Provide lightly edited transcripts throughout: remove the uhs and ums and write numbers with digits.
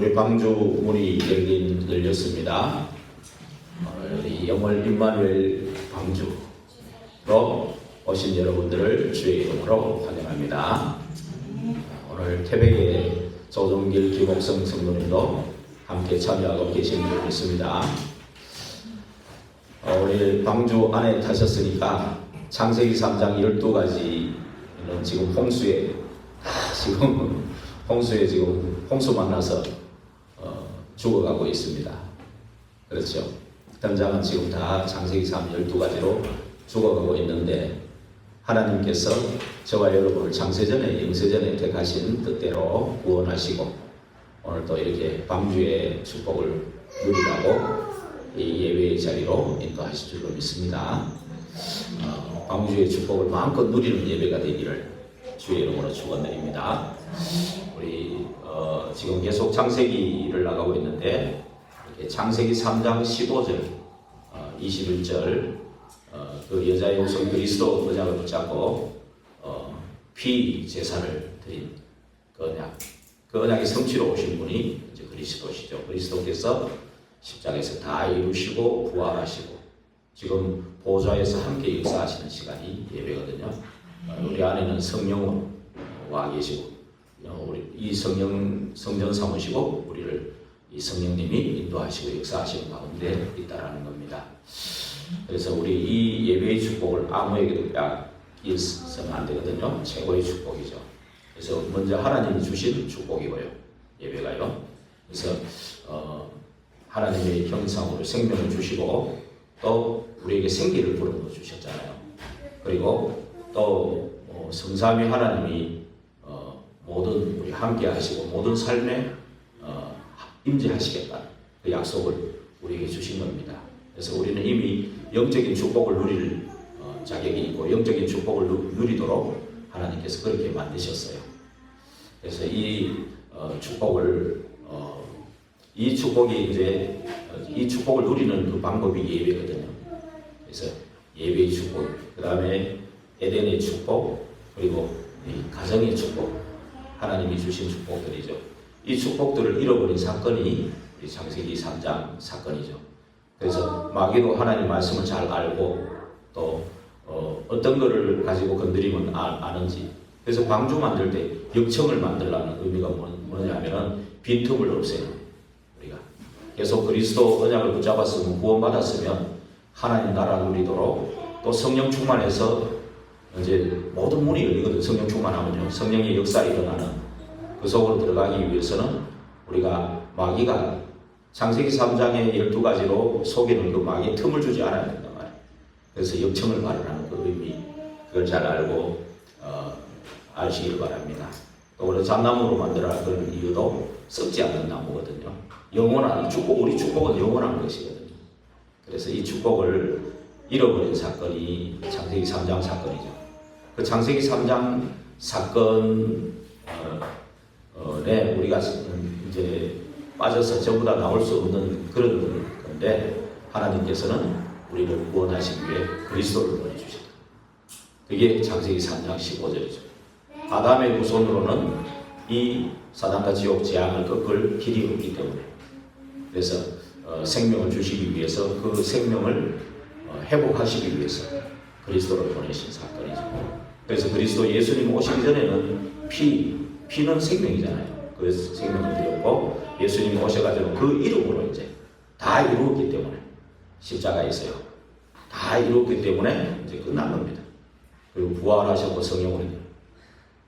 우리 방주 문이 열렸습니다. 우리 영월 임마누엘 방주로 오신 여러분들을 주의 이름으로 환영합니다. 오늘 태백의 조동길 김옥성 성도님도 함께 참여하고 계신 줄 믿습니다. 우리 방주 안에 타셨으니까 창세기 3장 12가지는 지금 홍수에 홍수 만나서 죽어가고 있습니다. 그렇죠? 현장은 지금 다 창세기 3 12가지로 죽어가고 있는데 하나님께서 저와 여러분을 창세전에 영세전에 택하신 뜻대로 구원하시고 오늘 또 이렇게 방주의 축복을 누리라고 이 예배의 자리로 인도하실 줄로 믿습니다. 방주의 축복을 마음껏 누리는 예배가 되기를 주의 이름으로 축원드립니다. 우리 지금 계속 창세기를 나가고 있는데 이렇게 창세기 3장 15절, 21절 그 여자의 후손 그리스도 언약을 붙잡고 피 제사를 드린 그 언약의 성취로 오신 분이 이제 그리스도시죠. 그리스도께서 십자가에서 다 이루시고 부활하시고 지금 보좌에서 함께 역사하시는 시간이 예배거든요. 우리 안에는 성령은 와 계시고 우리 이 성전 삼으시고 우리를 이 성령님이 인도하시고 역사하시는 가운데 있다라는 겁니다. 그래서 우리 이 예배의 축복을 아무에게도 빼앗기서는 안 되거든요. 최고의 축복이죠. 그래서 먼저 하나님이 주신 축복이고요. 예배가요. 그래서 하나님의 형상으로 생명을 주시고 또 우리에게 생기를 불어넣어 주셨잖아요. 그리고 또 성삼위 하나님이 모든 우리 함께 하시고 모든 삶에 임재하시겠다 그 약속을 우리에게 주신 겁니다. 그래서 우리는 이미 영적인 축복을 누릴 자격이 있고 영적인 축복을 누리도록 하나님께서 그렇게 만드셨어요. 그래서 이 축복을 누리는 그 방법이 예배거든요. 그래서 예배의 축복, 그 다음에 에덴의 축복, 그리고 이 가정의 축복, 하나님이 주신 축복들이죠. 이 축복들을 잃어버린 사건이 우리 창세기 3장 사건이죠. 그래서 마귀도 하나님 말씀을 잘 알고 또 어떤 거를 가지고 건드리면 아는지. 그래서 방주 만들 때 역청을 만들라는 의미가 뭐냐면은 빈틈을 없애는 우리가 계속 그리스도 언약을 붙잡았으면 구원받았으면 하나님 나라 누리도록 또 성령 충만해서 이제 모든 문이 열리거든. 성령 충만하면요. 성령의 역사가 일어나는 그 속으로 들어가기 위해서는 우리가 마귀가 창세기 3장의 12가지로 속이는 그 마귀의 틈을 주지 않아야 된단 말이에요. 그래서 역청을 발언하는 그 의미, 그걸 잘 알고 아시길 바랍니다. 또 우리 잣나무로 만들어 그런 이유도 썩지 않는 나무거든요. 영원한 축복, 우리 축복은 영원한 것이거든요. 그래서 이 축복을 잃어버린 사건이 창세기 3장 사건이죠. 그 창세기 3장 사건에 우리가 이제 빠져서 전부 다 나올 수 없는 그런 건데 하나님께서는 우리를 구원하시기 위해 그리스도를 보내주셨다. 그게 창세기 3장 15절이죠. 아담의 후손으로는 이 사단과 지옥 재앙을 꺾을 길이 없기 때문에 그래서 생명을 주시기 위해서 그 생명을 회복하시기 위해서 그리스도를 보내신 사건이죠. 그래서 그리스도 예수님 오시기 전에는 피는 생명이잖아요. 그 생명을 드렸고 예수님 오셔가지고 그 이름으로 이제 다 이루었기 때문에 십자가에서요. 다 이루었기 때문에 이제 끝난 겁니다. 그리고 부활하셨고 성령으로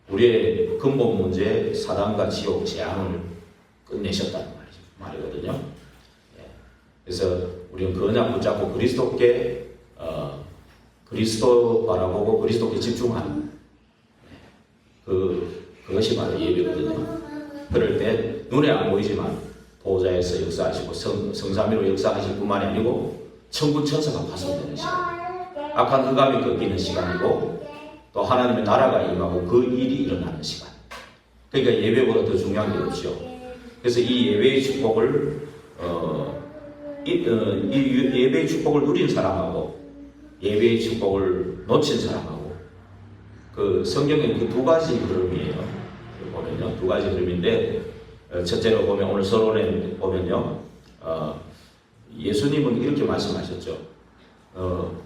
우리의 근본 문제 사단과 지옥 재앙을 끝내셨다는 말이거든요. 그래서 우리는 그 언약 붙잡고 그리스도께 그리스도 바라보고 그리스도께 집중하는 그것이 바로 예배거든요. 그럴 때 눈에 안 보이지만 보좌에서 역사하시고 성삼위로 역사하실 뿐만이 아니고 천군 천사가 파송되는 시간, 악한 흑암이 꺾이는 시간이고 또 하나님의 나라가 임하고 그 일이 일어나는 시간. 그러니까 예배보다 더 중요한 게 없죠. 그래서 이 예배의 축복을 예배의 축복을 누린 사람하고 예배의 축복을 놓친 사람하고 그 성경에 그 두 가지 흐름이에요. 보면요, 두 가지 흐름인데 첫째로 보면 오늘 서론에 보면요, 예수님은 이렇게 말씀하셨죠.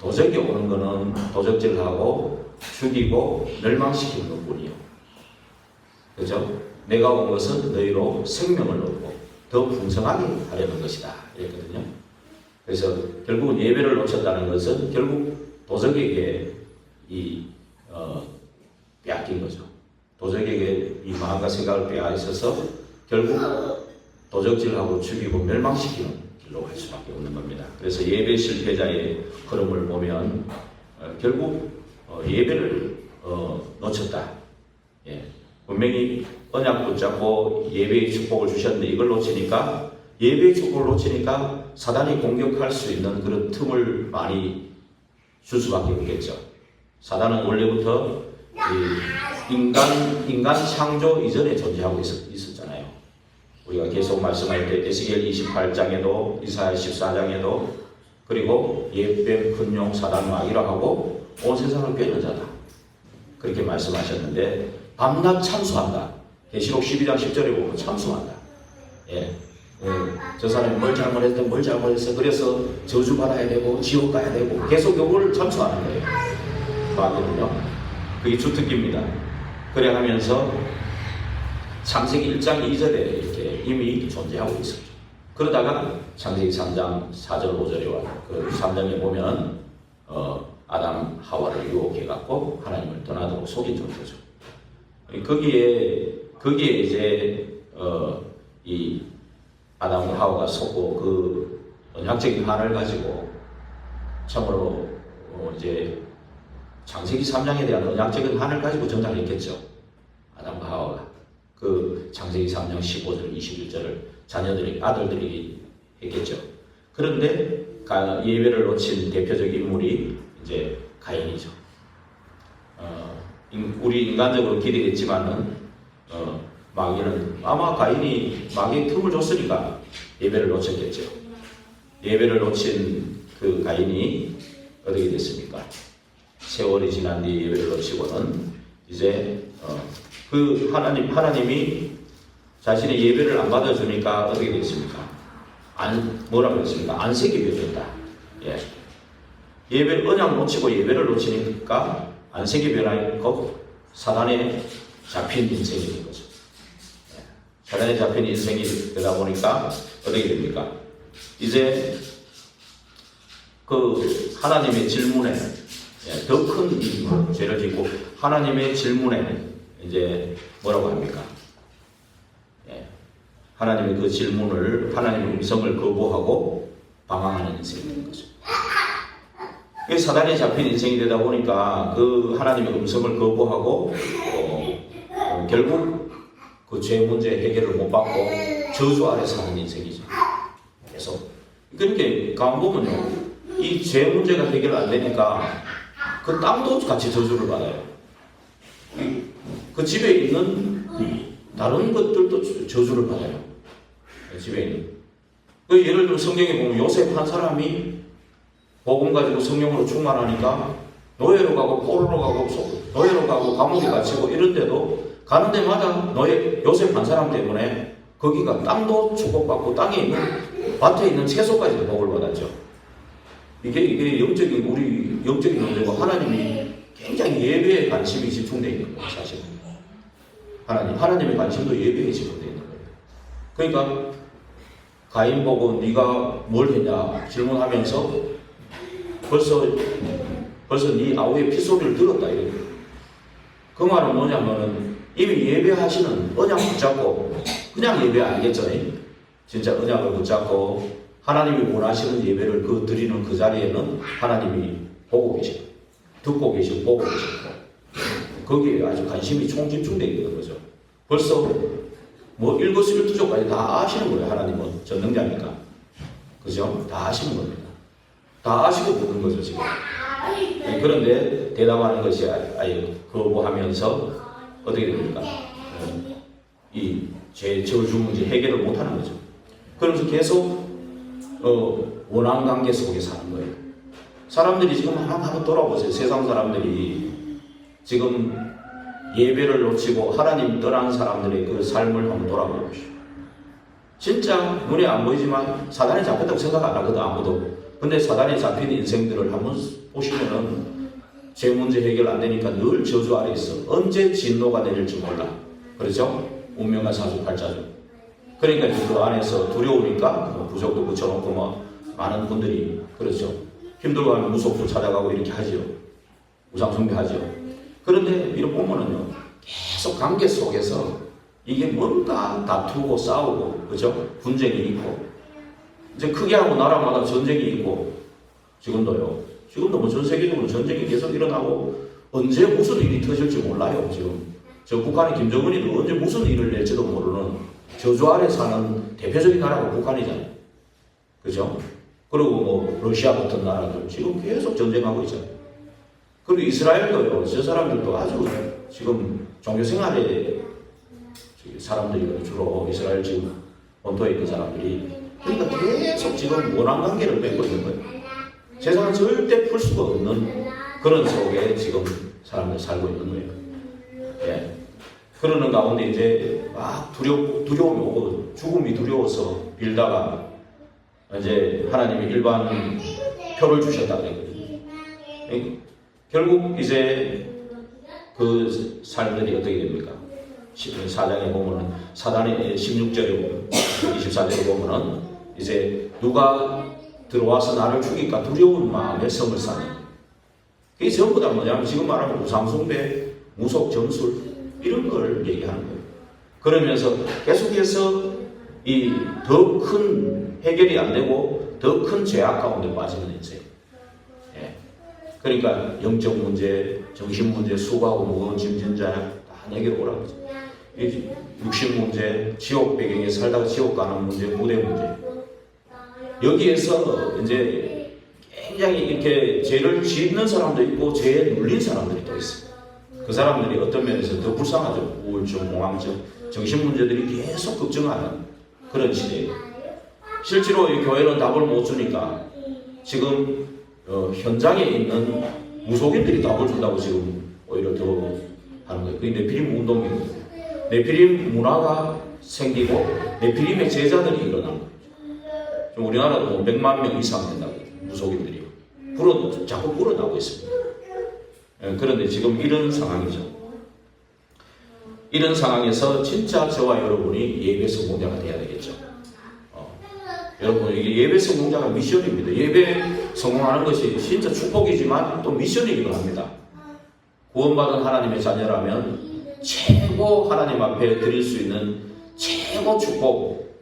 도적이 오는 것은 도적질하고 죽이고 멸망시키는 것뿐이요. 그죠? 내가 온 것은 너희로 생명을 얻고 더 풍성하게 하려는 것이다. 이랬거든요. 그래서 결국은 예배를 놓쳤다는 것은 결국 도적에게 빼앗긴 거죠. 도적에게 이 마음과 생각을 빼앗아서 결국 도적질하고 죽이고 멸망시키는 길로 갈 수밖에 없는 겁니다. 그래서 예배 실패자의 흐름을 보면 결국 예배를 놓쳤다. 예. 분명히 언약 붙잡고 예배의 축복을 주셨는데 이걸 놓치니까, 예배의 축복을 놓치니까 사단이 공격할 수 있는 그런 틈을 많이 줄 수밖에 없겠죠. 사단은 원래부터 인간 창조 이전에 존재하고 있었잖아요. 우리가 계속 말씀할 때 에스겔 28장에도 이사야 14장에도 그리고 옛뱀 근용 사단 마귀라 하고 온 세상을 꿰는 자다. 그렇게 말씀하셨는데 밤낮 참수한다. 계시록 12장 10절에 보면 참수한다. 예. 저 사람이 뭘 잘못했든 뭘 잘못했어. 그래서 저주받아야 되고 지옥 가야 되고 계속 요거를 참수하는 거예요. 마귀는요. 그게 주특기입니다. 그래 하면서 창세기 1장 2절에 이렇게 이미 존재하고 있었죠. 그러다가 창세기 3장 4절 5절에 와 그 3장에 보면 아담 하와를 유혹해갖고 하나님을 떠나도록 속인 존재죠. 거기에 이제 이 아담 하와가 속고 그 언약적인 한을 가지고 참으로 이제 창세기 3장에 대한 언약적인 한을 가지고 전달했겠죠. 아담과 하와가 그 창세기 3장 15절 21절을 자녀들에게 아들들에게 했겠죠. 그런데 예배를 놓친 대표적 인물이 이제 가인이죠. 우리 인간적으로 기대했지만은 마귀는 아마 가인이 마귀의 틈을 줬으니까 예배를 놓쳤겠죠. 예배를 놓친 그 가인이 어떻게 됐습니까? 세월이 지난 뒤에 예배를 놓치고는 이제 그 하나님이 자신의 예배를 안 받아주니까 어떻게 됐습니까? 뭐라 그랬습니까? 안색이 변했다. 예. 예배 언약 놓치고 예배를 놓치니까 안색이 변하고 사단에 잡힌 인생이 된 거죠. 예. 사단에 잡힌 인생이 되다 보니까 어떻게 됩니까? 이제 그 하나님의 질문에 더 큰 죄를 짓고 하나님의 질문에 이제 뭐라고 합니까? 하나님의 그 질문을, 하나님의 음성을 거부하고 방황하는 인생이 되는 거죠. 사단에 잡힌 인생이 되다 보니까 그 하나님의 음성을 거부하고 결국 그 죄 문제 해결을 못 받고 저주 아래 사는 인생이죠. 계속. 그러니까 가보면요, 이 죄 문제가 해결 안 되니까 그 땅도 같이 저주를 받아요. 그 집에 있는 다른 것들도 저주를 받아요. 집에 있는. 예를 들면 성경에 보면 요셉 한 사람이 복음 가지고 성령으로 충만하니까 노예로 가고 포로로 가고 노예로 가고 감옥에 갇히고 이런데도 가는 데마다 요셉 한 사람 때문에 거기가 땅도 축복받고 땅에 있는 밭에 있는 채소까지도 복을 받았죠. 이게 우리 영적인 문제고 하나님이 굉장히 예배에 관심이 집중되어 있는 거예요, 사실. 하나님의 관심도 예배에 집중되어 있는 거예요. 그러니까 가인 보고 네가 뭘 했냐 질문하면서 벌써 네 아우의 피소리를 들었다 이거예요. 그 말은 뭐냐면은 이미 예배하시는 언약 붙잡고 그냥 예배 아니겠죠? 진짜 언약을 붙잡고 하나님이 원하시는 예배를 드리는 그 자리에는 하나님이 보고 계시고 듣고 계시고 보고 계시고 거기에 아주 관심이 총집중되어 있는 거죠. 벌써 뭐 일거수일투족까지 다 아시는 거예요. 하나님은 전능자니까. 그죠? 다 아시는 겁니다. 다 아시고 보는 거죠, 지금. 그런데 대답하는 것이 아예 거부하면서 어떻게 됩니까? 이 저주 문제 해결을 못하는 거죠. 그러면서 계속 원한 관계 속에 사는 거예요. 사람들이 지금 한번 돌아보세요. 세상 사람들이 지금 예배를 놓치고 하나님 떠난 사람들의 그 삶을 한번 돌아보십시오. 진짜 눈에 안 보이지만 사단에 잡혔다고 생각 안 하거든, 아무도. 근데 사단에 잡힌 인생들을 한번 보시면은 제 문제 해결 안 되니까 늘 저주 아래 있어. 언제 진노가 내릴지 몰라. 그렇죠? 운명과 사주팔자죠. 그러니까 그 안에서 두려우니까 뭐 부적도 붙여놓고 뭐 많은 분들이 그렇죠. 힘들고 하면 무속도 찾아가고 이렇게 하죠. 우상 숭배하죠. 그런데 이렇게 보면은요, 계속 관계 속에서 이게 뭔가 다투고 싸우고, 그죠? 분쟁이 있고, 이제 크게 하고 나라마다 전쟁이 있고, 지금도요. 지금도 뭐 전 세계적으로 전쟁이 계속 일어나고, 언제 무슨 일이 터질지 몰라요, 지금. 저 북한의 김정은이도 언제 무슨 일을 낼지도 모르는 저주 아래 사는 대표적인 나라가 북한이잖아요. 그죠? 그리고 뭐 러시아 같은 나라들 지금 계속 전쟁하고 있잖아요. 그리고 이스라엘도요. 저 사람들도 아주 지금 종교 생활에 사람들이 주로 이스라엘 지금 본토에 있는 사람들이 그러니까 계속 지금 원한 관계를 맺고 있는 거예요. 세상은 절대 풀 수가 없는 그런 속에 지금 사람들 살고 있는 거예요. 예. 그러는 가운데 이제 막 두려움이 오고 죽음이 두려워서 빌다가 이제 하나님이 일반 표를 주셨다 그랬거든요. 결국 이제 그 사람들이 어떻게 됩니까? 4장에 보면은 사단의 16절에 보면 24절에 보면은 이제 누가 들어와서 나를 죽일까 두려운 마음에 성을 쌓는 그게 전부 다 뭐냐면 지금 말하면 우상숭배, 무속, 정술 이런 걸 얘기하는 거예요. 그러면서 계속해서 이 더 큰 해결이 안 되고 더 큰 죄악 가운데 빠지는 인생. 예. 그러니까 영적 문제, 정신 문제, 수고하고 무거운 짐 진 자야 다 내게 오라고 하죠. 육신 문제, 지옥 배경에 살다가 지옥 가는 문제, 무대 문제. 여기에서 이제 굉장히 이렇게 죄를 짓는 사람도 있고 죄에 눌린 사람들이 또 있어요. 그 사람들이 어떤 면에서 더 불쌍하죠. 우울증, 공황증, 정신 문제들이 계속 걱정하는 그런 시대예요. 실제로 이 교회는 답을 못 주니까 지금 현장에 있는 무속인들이 답을 준다고 지금 오히려 더 하는 거예요. 그게 네피림 운동이거든요. 네피림 문화가 생기고 네피림의 제자들이 일어난 거예요. 지금 우리나라도 100만 명 이상 된다고 무속인들이 자꾸 불어나고 있습니다. 그런데 지금 이런 상황이죠. 이런 상황에서 진짜 저와 여러분이 예배 성공자가 돼야 되겠죠. 여러분 이게 예배 성공자가 미션입니다. 예배 성공하는 것이 진짜 축복이지만 또 미션이기도 합니다. 구원받은 하나님의 자녀라면 최고 하나님 앞에 드릴 수 있는 최고 축복,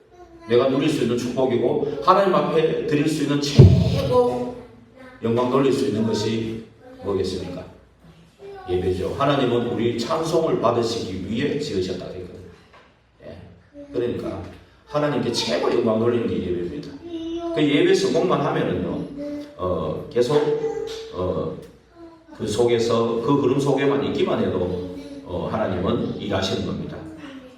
내가 누릴 수 있는 축복이고 하나님 앞에 드릴 수 있는 최고 영광 돌릴 수 있는 것이 뭐겠습니까? 예배죠. 하나님은 우리 찬송을 받으시기 위해 지으셨다 그랬거든요. 예. 그러니까 하나님께 최고 영광 돌리는 게 예배입니다. 그 예배 성공만 하면은요, 계속 그 속에서 그 흐름 속에만 있기만 해도 하나님은 일하시는 겁니다.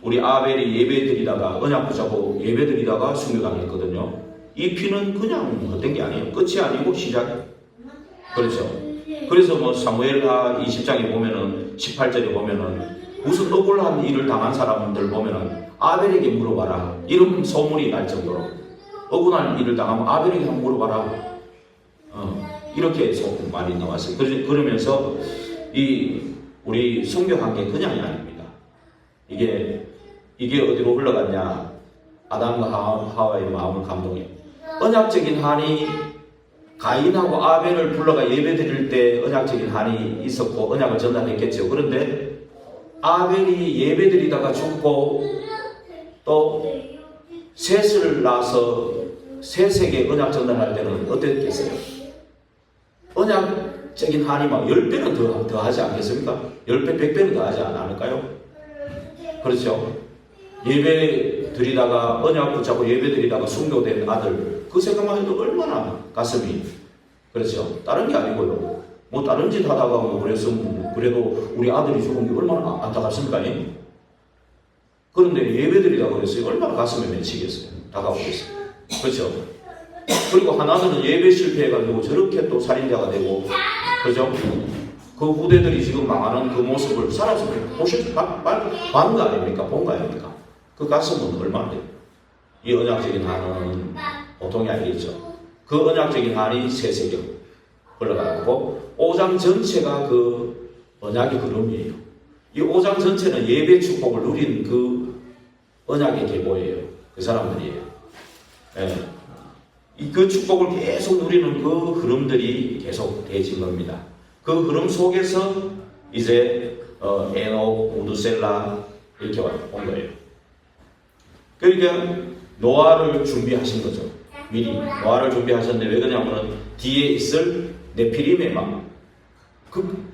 우리 아벨이 예배드리다가 언약 붙잡고 예배드리다가 순교당했거든요. 이 피는 그냥 어떤 게 아니에요. 끝이 아니고 시작이에요. 그렇죠. 그래서 뭐 사무엘하 20장에 보면은 18절에 보면은 무슨 억울한 일을 당한 사람들 보면은 아벨에게 물어봐라. 이런 소문이 날 정도로 억울한 일을 당하면 아벨에게 한번 물어봐라. 이렇게 말이 나왔어요. 그러면서 우리 순교한 게 그냥이 아닙니다. 이게 어디로 흘러갔냐? 아담과 하와의 마음을 감동해. 언약적인 한이 가인하고 아벨을 불러가 예배드릴 때 언약적인 한이 있었고 언약을 전달했겠죠. 그런데 아벨이 예배드리다가 죽고 또 셋을 낳아서 셋에게 언약 전달할 때는 어땠겠어요? 언약적인 한이 막 10배는 더 하지 않겠습니까? 10배, 100배는 더 하지 않을까요? 그렇죠? 예배 드리다가 언약 붙잡고 예배 드리다가 순교된 아들 그 생각만 해도 얼마나 가슴이 그렇죠? 다른 게 아니고요. 뭐 다른 짓 하다가 뭐 그래도 우리 아들이 죽은 게 얼마나 안타깝습니까? 그런데 예배 드리다가 그랬어요. 얼마나 가슴에 맺히겠어요? 다가오겠어요. 그렇죠? 그리고 하나는 예배 실패해가지고 저렇게 또 살인자가 되고 그죠? 그 후대들이 지금 망하는 그 모습을 살아서 보실 반 거 아닙니까? 본 거 아닙니까? 그 가슴은 얼마나 돼요? 이 언약적인 한은 보통이 아니겠죠. 그 언약적인 한이 세세경 흘러가고 5장 전체가 그 언약의 흐름이에요. 이 5장 전체는 예배 축복을 누린 그 언약의 계보예요. 그 사람들이에요. 예. 그 축복을 계속 누리는 그 흐름들이 계속 되어진 겁니다. 그 흐름 속에서 이제 에녹, 우두셀라 이렇게 온 거예요. 그러니까 노아를 준비하신 거죠. 미리 노아를 준비하셨는데 왜 그러냐면 뒤에 있을 네피림의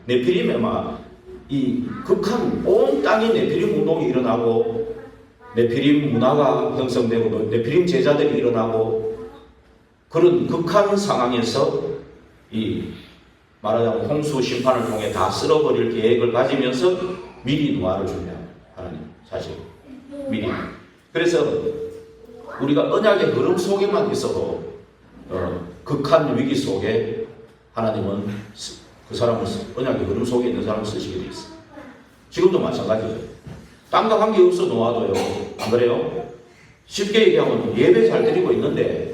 네피림의 이 극한 온 땅에 네피림 운동이 일어나고 네피림 문화가 형성되고 네피림 제자들이 일어나고 그런 극한 상황에서 이 말하자면 홍수 심판을 통해 다 쓸어버릴 계획을 가지면서 미리 노아를 준비하는 하나님 사실 미리. 그래서 우리가 언약의 흐름 속에만 있어도 극한 위기 속에 하나님은 그 사람을 언약의 흐름 속에 있는 사람을 쓰시게 돼 있어요. 지금도 마찬가지예요. 땅과 관계없어 노아도요. 안 그래요? 쉽게 얘기하면 예배 잘 드리고 있는데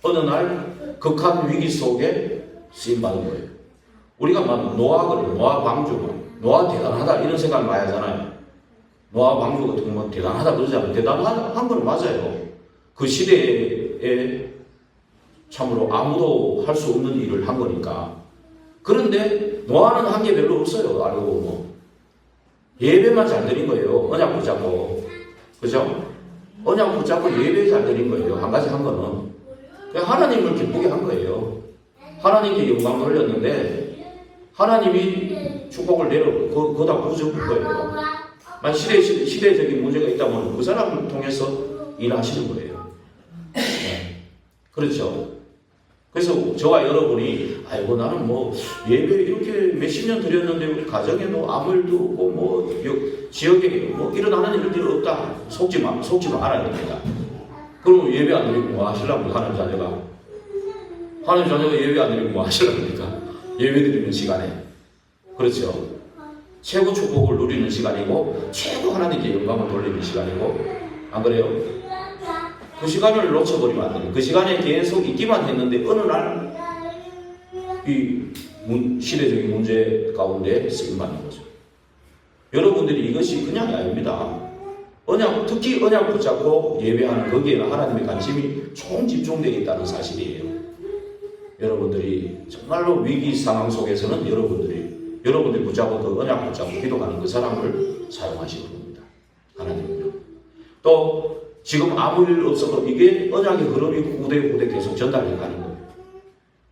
어느 날 극한 위기 속에 쓰임받은 거예요. 우리가 막 노아 그래요. 노아 방주 노아 대단하다 이런 생각을 많이 하잖아요. 노아 방주 같은 건 대단하다 그러잖아요. 대단한 건 맞아요. 그 시대에 참으로 아무도 할 수 없는 일을 한 거니까. 그런데 노아는 한 게 별로 없어요. 알고 보면. 예배만 잘 드린 거예요. 언약 붙잡고. 그죠? 언약 붙잡고 예배 잘 드린 거예요. 한 가지 한 거는. 하나님을 기쁘게 한 거예요. 하나님께 영광을 올렸는데 하나님이 축복을 거기다 부어준 거예요. 시대적인 문제가 있다면 그 사람을 통해서 일하시는 거예요. 네. 그렇죠. 그래서 저와 여러분이 아이고 나는 뭐 예배 이렇게 몇십 년 드렸는데 우리 가정에도 아무 일도 없고 뭐 지역에 뭐 일어나는 일들이 없다. 속지 말아야 됩니다. 그럼 예배 안 드리고 뭐 하시려고 하나님 자녀가 예배 안 드리고 뭐 하시려니까 예배 드리는 시간에 그렇죠. 최고 축복을 누리는 시간이고 최고 하나님께 영광을 돌리는 시간이고 안 그래요? 그 시간을 놓쳐버리면 안 돼요. 그 시간에 계속 있기만 했는데 어느 날 이 시대적인 문제 가운데 쓰임받는 거죠. 여러분들이 이것이 그냥이 아닙니다. 특히 언약 붙잡고 예배하는 거기에는 하나님의 관심이 총집중되어 있다는 사실이에요. 여러분들이 정말로 위기 상황 속에서는 여러분들이 붙잡고 그 언약 붙잡고 기도하는 그 사람을 사용하시는 겁니다. 하나님은요. 또 지금 아무 일 없어도 이게 언약의 흐름이 후대 계속 전달해 가는 거예요.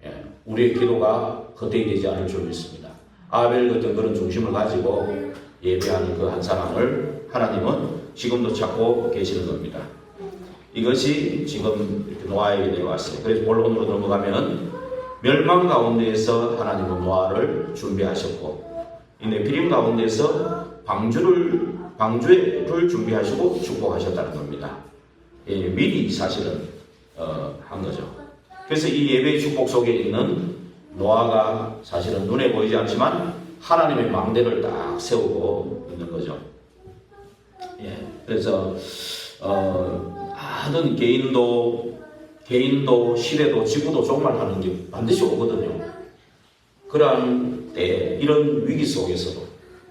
예, 우리의 기도가 헛되이 되지 않을 줄 믿습니다. 아벨 같은 그런 중심을 가지고 예배하는 그 한 사람을 하나님은 지금도 찾고 계시는 겁니다. 이것이 지금 이렇게 노아에게 내려왔어요. 그래서 본론으로 넘어가면 멸망 가운데에서 하나님은 노아를 준비하셨고 이 네피림 가운데에서 방주를 준비하시고 축복하셨다는 겁니다. 예, 미리 사실은 한 거죠. 그래서 이 예배의 축복 속에 있는 노아가 사실은 눈에 보이지 않지만 하나님의 망대를 딱 세우고 있는 거죠. 예, 그래서 하든 개인도 시대도 지구도 종말하는 게 반드시 오거든요. 그러한 때 이런 위기 속에서도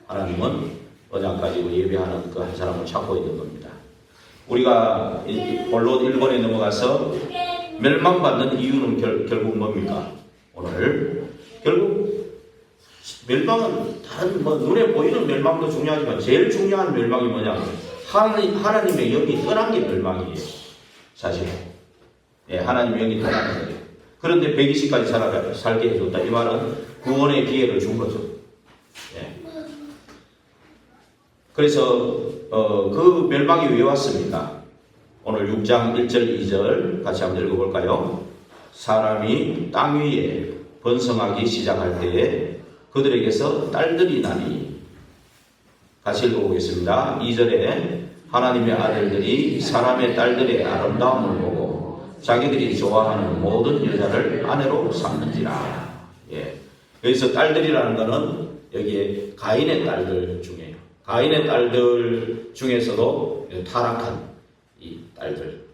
하나님은 언약 가지고 예배하는 그 한 사람을 찾고 있는 겁니다. 우리가 본론 1번에 넘어가서 멸망받는 이유는 결국 뭡니까? 오늘 결국 멸망은 다른 눈에 보이는 멸망도 중요하지만 제일 중요한 멸망이 뭐냐면 하나님의 영이 떠난 게 멸망이에요. 사실 하나님의 영이 떠나는 거예요. 그런데 120까지 살게 해줬다. 이 말은 구원의 기회를 준 거죠. 예. 그래서 그 멸망이 왜 왔습니까? 오늘 6장 1절 2절 같이 한번 읽어볼까요? 사람이 땅 위에 번성하기 시작할 때에 그들에게서 딸들이 나니 같이 읽어보겠습니다. 2절에 하나님의 아들들이 사람의 딸들의 아름다움을 보고 자기들이 좋아하는 모든 여자를 아내로 삼는지라. 예. 여기서 딸들이라는 것은 여기에 가인의 딸들 중에요. 가인의 딸들 중에서도 타락한 이 딸들.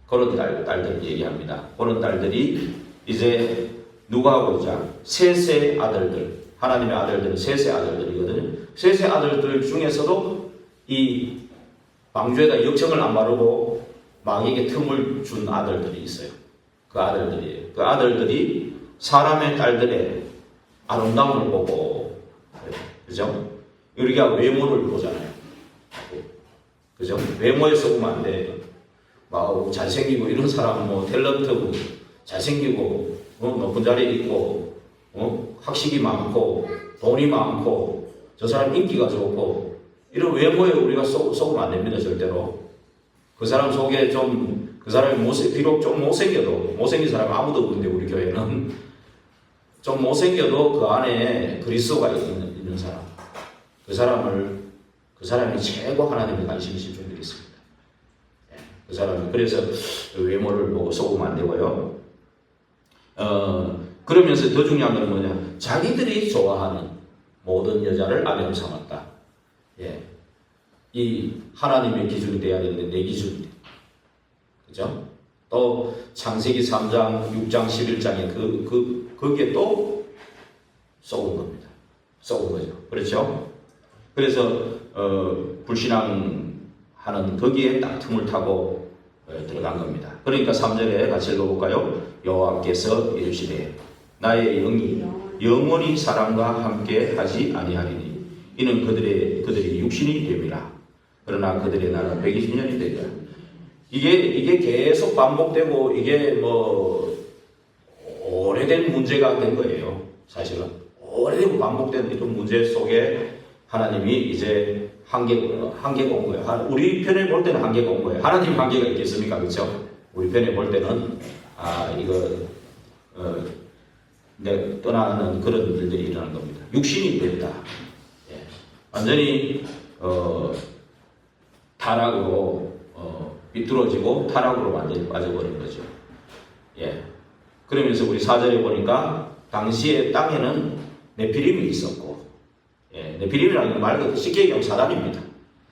그런 딸들 얘기합니다. 그런 딸들이 이제 누가 하고 있자? 셋의 아들들, 하나님의 아들들은 셋의 아들들이거든요. 셋의 아들들 중에서도 이 방주에다 역청을 안 바르고 마귀에게 틈을 준 아들들이 있어요. 그 아들들이에요. 그 아들들이 사람의 딸들의 아름다움을 보고, 그죠? 우리가 외모를 보잖아요. 그죠? 외모에 속으면 안 돼. 막 잘생기고 이런 사람, 뭐 탤런트고 잘생기고 높은 자리에 있고 학식이 많고 돈이 많고 저 사람 인기가 좋고 이런 외모에 우리가 속으면 안 됩니다. 절대로. 그 사람 속에 좀 그 사람이 비록 좀 못생겨도 못생긴 사람 아무도 없는데 우리 교회는 좀 못생겨도 그 안에 그리스도가 있는 사람, 그 사람이 최고 하나님의 관심이신 줄 믿습니다. 그 사람이 그래서 외모를 보고 속으면 안 되고요. 그러면서 더 중요한 건 뭐냐? 자기들이 좋아하는 모든 여자를 아내로 삼았다. 예, 이 하나님의 기준이 돼야 되는데 내 기준입니다. 그죠? 또 창세기 3장, 6장, 11장에 거기에 또 쏘은 겁니다. 쏘은 거죠. 그렇죠? 그래서 불신앙하는 거기에 딱 틈을 타고 들어간 겁니다. 그러니까 3절에 같이 읽어볼까요? 여호와께서 이르시되 나의 영이 영원히 사람과 함께 하지 아니하리니 이는 그들이 육신이 됨이라. 그러나 그들의 날은 120년이 되리라. 이게 계속 반복되고 이게 뭐 오래된 문제가 된 거예요. 사실은 오래되고 반복된 이런 문제 속에 하나님이 이제 한계가 온 거예요. 우리 편에 볼 때는 한계가 온 거예요. 하나님 한계가 있겠습니까? 그렇죠? 우리 편에 볼 때는 내가 떠나는 그런 일들이 일어나는 겁니다. 육신이 됐다. 예. 완전히 타락으로 비뚤어지고 타락으로 완전히 빠져버린 거죠. 예. 그러면서 우리 4절에 보니까 당시에 땅에는 네피림이 있었고, 예. 네피림이라는 말 그대로 쉽게 얘기하면 사단입니다.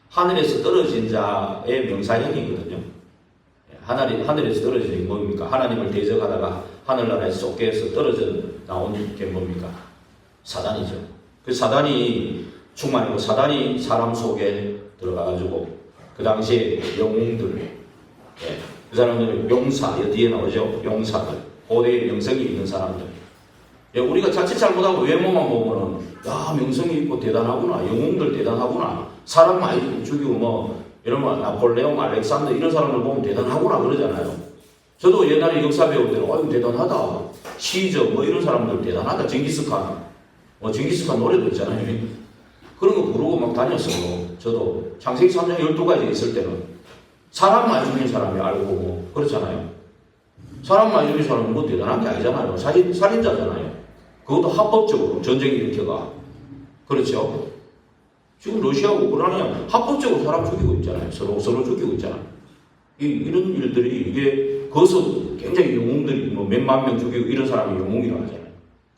하늘에서 떨어진 자의 명사형이거든요. 예. 하늘에서 떨어진 게 뭡니까? 하나님을 대적하다가 하늘나라에서 쫓겨서 떨어져 나온 게 뭡니까? 사단이죠. 그 사단이 충만이고 사단이 사람 속에 들어가가지고 그 당시에 영웅들, 예, 그 사람들 용사, 뒤에 나오죠. 용사들, 고대의 명성이 있는 사람들. 예, 우리가 자칫 잘못하고 외모만 보면은 야 명성이 있고 대단하구나, 영웅들 대단하구나, 사람 많이 죽이고 뭐 이러면 나폴레옹, 알렉산더 이런 사람들 보면 대단하구나 그러잖아요. 저도 옛날에 역사 배울 때는 이거 대단하다, 시저 뭐 이런 사람들 대단하다, 징기스칸, 징기스칸 노래도 있잖아요. 그런 거 부르고 막 다녔어요. 저도 창세기 3장 12가지 있을 때는 사람 많이 죽인 사람이 알고 뭐 그렇잖아요. 사람 많이 죽인 사람은 뭐 대단한 게 아니잖아요. 살인자잖아요. 그것도 합법적으로 전쟁 일으켜가. 그렇죠? 지금 러시아하고 우크라이나 합법적으로 사람 죽이고 있잖아요. 서로 죽이고 있잖아요. 이런 일들이 이게 거기서 굉장히 영웅들이 뭐 몇만 명 죽이고 이런 사람이 영웅이라고 하잖아요.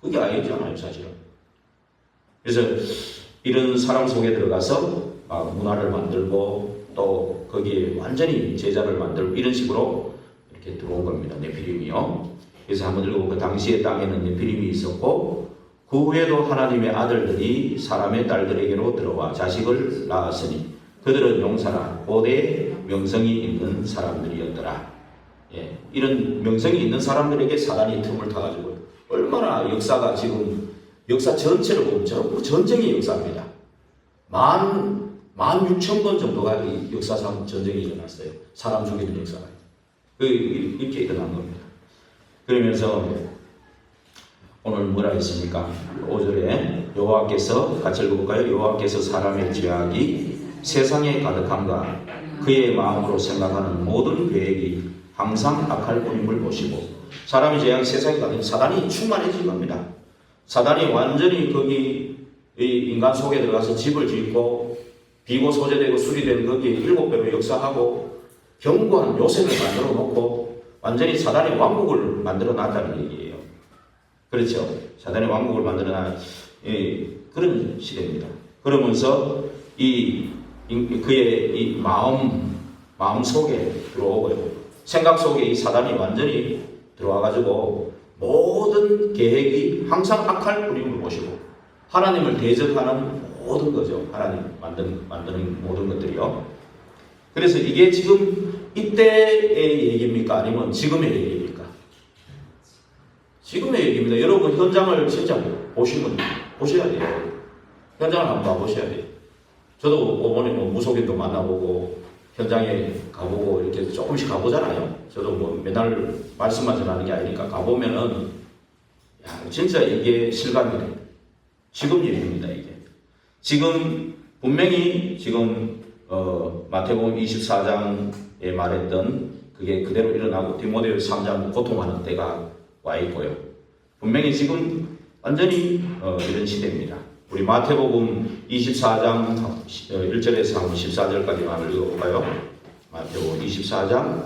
그게 아니잖아요, 사실은. 그래서 이런 사람 속에 들어가서 문화를 만들고 또 거기에 완전히 제자를 만들고 이런 식으로 이렇게 들어온 겁니다. 네피림이요. 그래서 한번 읽어보고 당시의 땅에는 네피림이 있었고 그 후에도 하나님의 아들들이 사람의 딸들에게로 들어와 자식을 낳았으니 그들은 용사라 고대의 명성이 있는 사람들이었더라. 예, 이런 명성이 있는 사람들에게 사단이 틈을 타가지고 얼마나 역사가 지금 역사 전체를 보면 전부 전쟁의 역사입니다. 16,000번 정도가 이 역사상 전쟁이 일어났어요. 사람 죽이는 역사가. 이렇게 일어난 겁니다. 그러면서 오늘 뭐라 했습니까? 5절에 여호와께서 같이 읽어볼까요? 여호와께서 사람의 죄악이 세상에 가득함과 그의 마음으로 생각하는 모든 계획이 항상 악할 뿐임을 보시고 사람의 죄악이 세상에 가득 사단이 충만해진 겁니다. 사단이 완전히 거기 인간 속에 들어가서 집을 짓고 비고 소재되고 수리된 거기에 7배로 역사하고 견고한 요새를 만들어 놓고 완전히 사단의 왕국을 만들어 놨다는 얘기예요. 그렇죠? 사단의 왕국을 만들어 놨 그런 시대입니다. 그러면서 그의 이 마음 속에 들어오고요. 생각 속에 이 사단이 완전히 들어와가지고 모든 계획이 항상 악할 뿌림을 보시고 하나님을 대적하는 모든 거죠. 하나님 만드는 모든 것들이요. 그래서 이게 지금 이때의 얘기입니까? 아니면 지금의 얘기입니까? 지금의 얘기입니다. 여러분 현장을 진짜 보셔야 돼요. 현장을 한번 봐보셔야 돼요. 저도 어머니 무속인도 만나보고 현장에 가보고 이렇게 조금씩 가보잖아요. 저도 맨날 말씀만 전하는 게 아니니까 가보면은 진짜 이게 실감이 돼요. 지금 얘기입니다. 이게 지금 분명히 지금 마태복음 24장에 말했던 그게 그대로 일어나고 디모데 3장 고통하는 때가 와 있고요. 분명히 지금 완전히 이런 시대입니다. 우리 마태복음 24장 1절에서 한번 14절까지 한번 읽어볼까요? 마태복음 24장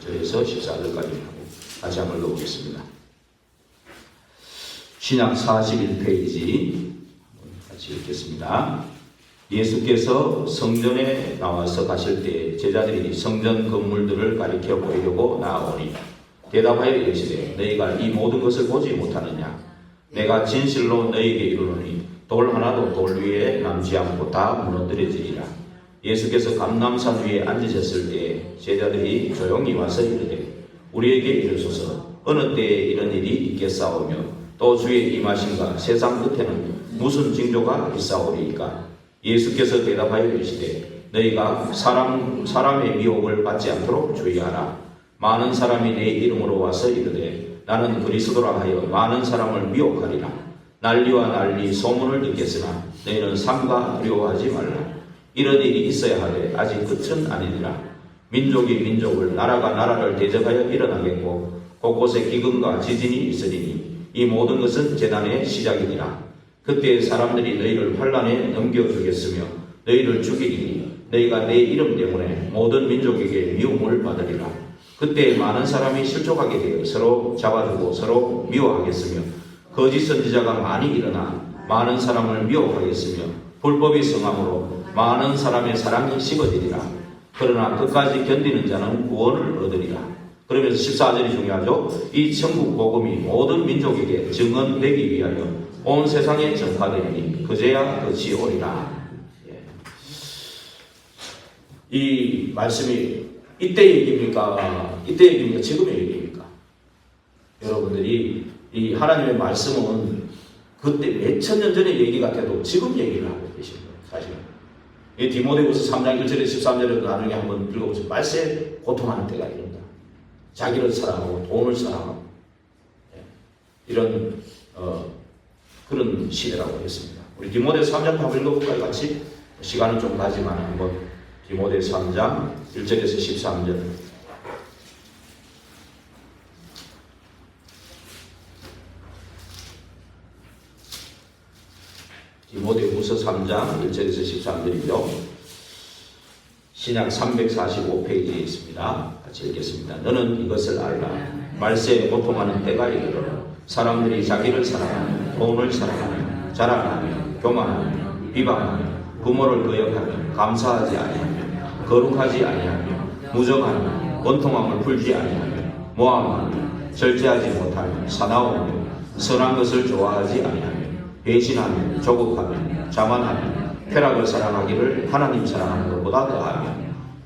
1절에서 14절까지 같이 한번 읽어보겠습니다. 신약 41페이지 같이 읽겠습니다. 예수께서 성전에 나와서 가실 때 제자들이 성전 건물들을 가리켜 보이려고 나아오니 대답하여 이르시되 너희가 이 모든 것을 보지 못하느냐? 내가 진실로 너희에게 이르노니 돌 하나도 돌 위에 남지 않고 다 무너뜨려지리라. 예수께서 감람산 위에 앉으셨을 때 제자들이 조용히 와서 이르되 우리에게 이르소서 어느 때에 이런 일이 있겠사오며 또 주의 임하심과 세상 끝에는 무슨 징조가 있사오리이까? 예수께서 대답하여 이르시되 너희가 사람의 미혹을 받지 않도록 주의하라. 많은 사람이 내 이름으로 와서 이르되 나는 그리스도라 하여 많은 사람을 미혹하리라. 난리와 난리 소문을 듣겠으나 너희는 삼가 두려워하지 말라. 이런 일이 있어야 하되 아직 끝은 아니니라. 민족이 민족을 나라가 나라를 대적하여 일어나겠고 곳곳에 기근과 지진이 있으리니 이 모든 것은 재난의 시작이니라. 그때 사람들이 너희를 환난에 넘겨주겠으며 너희를 죽이리니 너희가 내 이름 때문에 모든 민족에게 미움을 받으리라. 그때 많은 사람이 실족하게 되어 서로 잡아주고 서로 미워하겠으며 거짓 선지자가 많이 일어나 많은 사람을 미워하겠으며 불법이 성함으로 많은 사람의 사랑이 식어지리라. 그러나 끝까지 견디는 자는 구원을 얻으리라. 그러면서 14절이 중요하죠. 이 천국 복음이 모든 민족에게 증언되기 위하여 온 세상에 전파되니 그제야 끝이 오리라. 이 말씀이 이때 얘기입니까? 지금의 얘기입니까? 여러분들이 이 하나님의 말씀은 그때 몇천 년 전의 얘기 같아도 지금 얘기를 하고 계신 거예요. 사실은. 이 디모데후서 3장 1절에서 13절에도 나중에 한번 읽어보세요. 말세에 고통하는 때가 이른다. 자기를 사랑하고 돈을 사랑하고 이런 그런 시대라고 했습니다. 우리 디모데후서 3장 한번 읽어볼까요? 같이? 시간은 좀 가지만 한번 디모데후서 3장 1절에서 13절 디모데후서 3장 1절에서 13절이죠. 신약 345페이지에 있습니다. 같이 읽겠습니다. 너는 이것을 알라. 말세에 고통하는 때가 이르러 사람들이 자기를 사랑하며 돈을 사랑하며 자랑하며 교만하며 비방하며 부모를 거역하며 감사하지 아니하며 거룩하지 아니하며 무정하며 원통함을 풀지 아니하며 모함하며 절제하지 못하며 사나우며 선한 것을 좋아하지 아니하며 배신하며 조급하며 자만하며 쾌락을 사랑하기를 하나님 사랑하는 것보다 더하며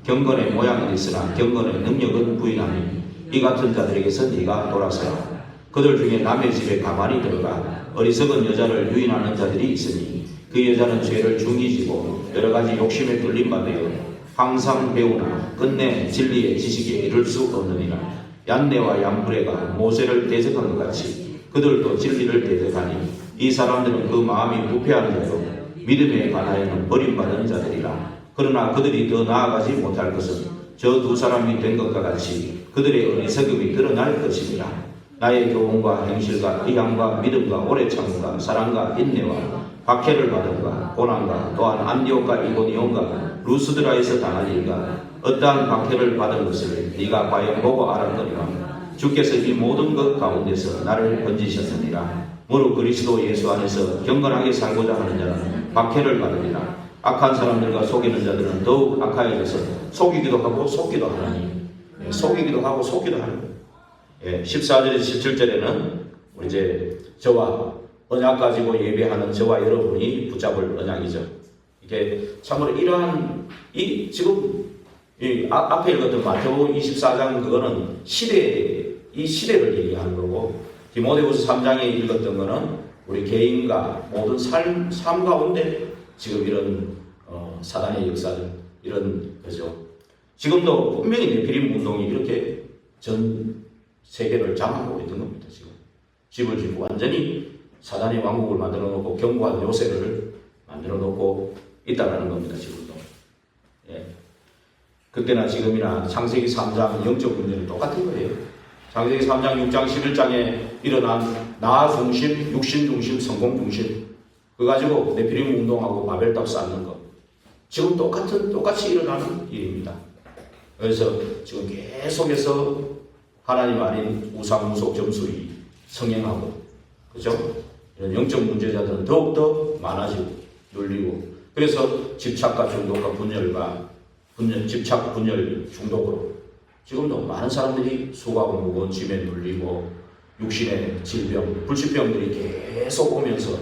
경건의 모양은 있으나 경건의 능력은 부인하니 이 같은 자들에게서 네가 돌아서라. 그들 중에 남의 집에 가만히 들어가 어리석은 여자를 유인하는 자들이 있으니 그 여자는 죄를 중히 지고 여러 가지 욕심에 끌림바 되어 항상 배우나 끝내 진리의 지식에 이를 수 없느니라. 얀네와 얀브레가 모세를 대적한 것 같이 그들도 진리를 대적하니 이 사람들은 그 마음이 부패한 자로 믿음에 관하여는 버림받은 자들이라. 그러나 그들이 더 나아가지 못할 것은 저 두 사람이 된 것과 같이 그들의 어리석음이 드러날 것이니라. 나의 교훈과 행실과 의향과 믿음과 오래 참음과 사랑과 인내와 박해를 받음과 고난과 또한 안디옥과 이고니온과 루스드라에서 당한 일과 어떠한 박해를 받은 것을 네가 과연 보고 알았거니와 주께서 이 모든 것 가운데서 나를 건지셨느니라. 무릇 그리스도 예수 안에서 경건하게 살고자 하는 자는 박해를 받으리라. 악한 사람들과 속이는 자들은 더욱 악하여져서 속이기도 하고 속기도 하나니 속이기도 하고 속기도 하는 거예요. 14절, 17절에는 우리 이제 저와 언약 가지고 예배하는 저와 여러분이 붙잡을 언약이죠. 이게 참으로 이러한 지금 앞에 읽었던 마태복음 24장 그거는 이 시대를 얘기하는 거고, 디모데후서 3장에 읽었던 거는 우리 개인과 모든 삶 가운데 지금 이런 사단의 역사들 이런 거죠. 지금도 분명히 네피림 운동이 이렇게 전 세계를 장악하고 있던 겁니다. 지금 집을 짓고 완전히 사단의 왕국을 만들어 놓고 견고한 요새를 만들어 놓고 있다는 겁니다. 지금도. 그때나 지금이나 창세기 3장 영적 문제는 똑같은 거예요. 창세기 3장, 6장, 11장에 일어난 나 중심, 육신 중심, 성공 중심 그거 가지고 네피림 운동하고 바벨탑 쌓는 거 지금 똑같이 일어나는 일입니다. 그래서 지금 계속해서 하나님 아닌 우상, 무속, 점수이 성행하고 그죠? 이런 영적 문제자들은 더욱더 많아지고 눌리고 그래서 집착과 중독과 집착, 분열, 중독으로 지금도 많은 사람들이 수고하고 무거운 짐에 눌리고 육신의 질병, 불치병들이 계속 오면서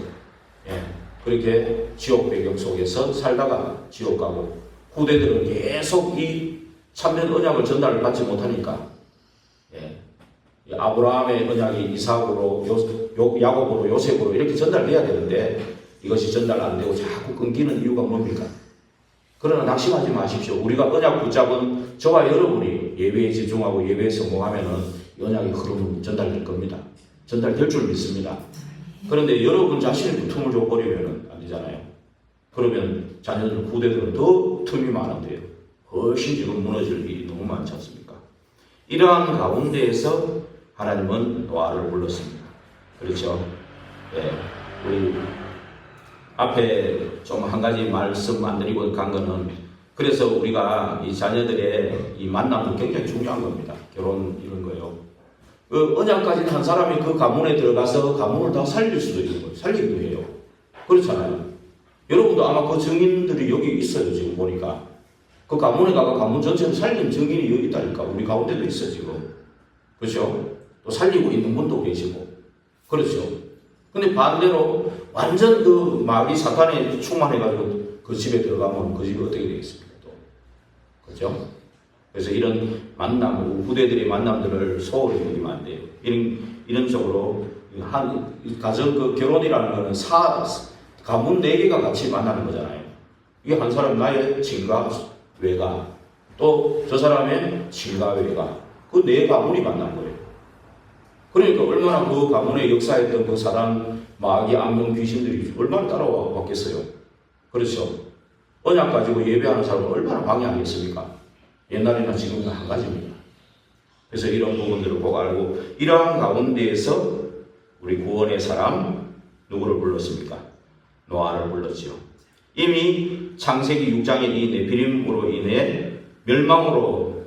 그렇게 지옥 배경 속에서 살다가 지옥 가고 후대들은 계속 이 참된 언약을 전달을 받지 못하니까 아브라함의 언약이 이삭으로 야곱으로 요셉으로 이렇게 전달돼야 되는데 이것이 전달 안 되고 자꾸 끊기는 이유가 뭡니까? 그러나 낙심하지 마십시오. 우리가 언약 붙잡은 저와 여러분이 예배에 집중하고 예배에 성공하면은 언약의 흐름은 전달될 겁니다. 전달될 줄 믿습니다. 그런데 여러분 자신이 그 틈을 줘버리면 안 되잖아요. 그러면 자녀들, 후대들은 더 틈이 많은데요. 훨씬 지금 무너질 일이 너무 많지 않습니까? 이러한 가운데에서 하나님은 노아를 불렀습니다. 그렇죠? 우리 앞에 좀 한 가지 말씀 안 드리고 간 거는 그래서 우리가 이 자녀들의 이 만남은 굉장히 중요한 겁니다. 결혼 이런 거요. 그 언약까지는 한 사람이 그 가문에 들어가서 가문을 다 살릴 수도 있는 거예요. 살리기도 해요. 그렇잖아요. 여러분도 아마 그 증인들이 여기 있어요. 지금 보니까. 그 가문에 가가 가문 전체를 살린 증인이 여기 있다니까. 우리 가운데도 있어 지금. 그렇죠? 또 살리고 있는 분도 계시고. 그렇죠? 근데 반대로 완전 그 마귀 사탄에 충만해가지고 그 집에 들어가면 그 집이 어떻게 되겠습니까? 또. 그렇죠? 그래서 이런 만남, 후대들의 만남들을 소홀히 여기면 안 돼요. 이런 쪽으로 가정 그 결혼이라는 거는 가문 4개가 같이 만나는 거잖아요. 이게 한 사람 나의 친가, 외가, 또 저 사람의 친가, 외가. 그 4가문이 만난 거예요. 그러니까 얼마나 그 가문에 역사했던 그 사단, 마귀, 악령, 귀신들이 얼마나 따라와 왔겠어요. 그렇죠? 언약 가지고 예배하는 사람은 얼마나 방해하겠습니까? 옛날이나 지금이나 한 가지입니다. 그래서 이런 부분들을 보고 알고 이러한 가운데에서 우리 구원의 사람 누구를 불렀습니까? 노아를 불렀지요. 이미 창세기 6장의 이 네피림으로 인해 멸망으로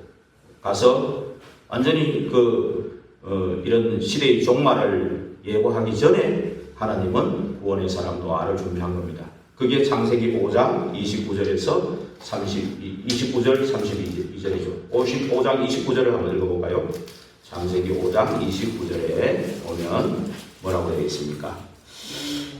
가서 완전히 이런 시대의 종말을 예고하기 전에 하나님은 구원의 사람 노아를 준비한 겁니다. 그게 창세기 5장 29절에서 29절 32절이죠. 5장 29절을 한번 읽어볼까요? 창세기 5장 29절에 보면 뭐라고 되어 있습니까?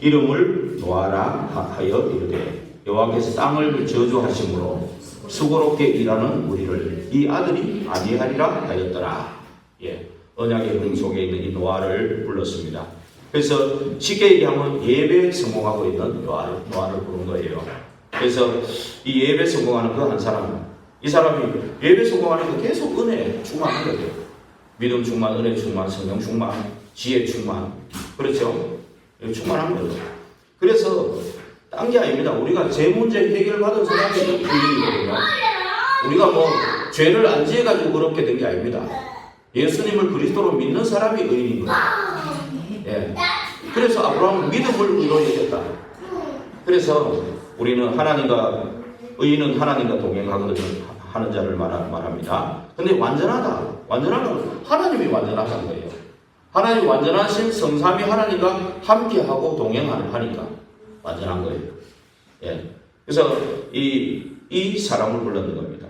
이름을 노아라 하여 이르되 여호와께서 땅을 저주하심으로 수고롭게 일하는 우리를 이 아들이 아니하리라 하였더라. 언약의 등 속에 있는 이 노아를 불렀습니다. 그래서 쉽게 얘기하면 예배에 성공하고 있는 노아를 부른 거예요. 그래서 이 예배 성공하는 그 한 사람, 이 사람이 예배 성공하니까 계속 은혜 충만한 거예요. 믿음 충만, 은혜 충만, 성령 충만, 지혜 충만. 그렇죠? 충만한 거죠. 그래서 딴 게 아닙니다. 우리가 제 문제 해결받은 사람이 의인이거든요. 우리가 죄를 안 지어가지고 그렇게 된 게 아닙니다. 예수님을 그리스도로 믿는 사람이 의인인 거예요. 그래서 아브라함은 믿음을 의로 여겼다. 그래서 우리는 의인은 하나님과 동행하거든 하는 자를 말합니다. 근데 완전하다는 하나님이 완전하다는 거예요. 하나님 완전하신 성삼위 하나님과 함께하고 동행하니까 완전한 거예요. 그래서 이 사람을 불렀는 겁니다.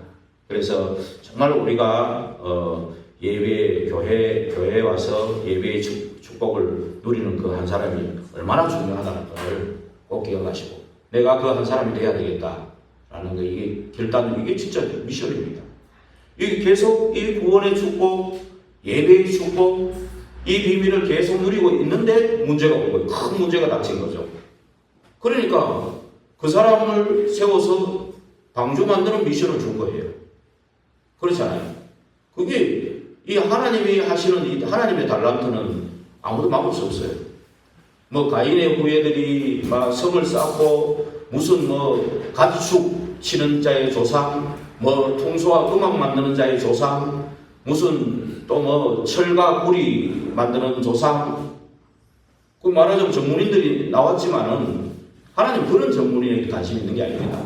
그래서 정말 우리가 예배 교회에 와서 예배의 축복을 누리는 그 한 사람이 얼마나 중요하다는 것을 꼭 기억하시고, 내가 그 한 사람이 돼야 되겠다라는 거, 이게 결단, 이게 진짜 미션입니다. 이게 계속 이 구원의 축복, 예배의 축복, 이 비밀을 계속 누리고 있는데 문제가 온 거예요. 큰 문제가 닥친 거죠. 그러니까 그 사람을 세워서 방주 만드는 미션을 준 거예요. 그렇잖아요. 그게 이 하나님이 하시는 이 하나님의 달란트는 아무도 막을 수 없어요. 뭐 가인의 후예들이 막 성을 쌓고 무슨 뭐 가축 치는 자의 조상, 뭐 통소와 음악 만드는 자의 조상, 무슨 또 뭐 철과 구리 만드는 조상, 그 말하자면 전문인들이 나왔지만은 하나님 그런 전문인에게 관심 있는 게 아닙니다.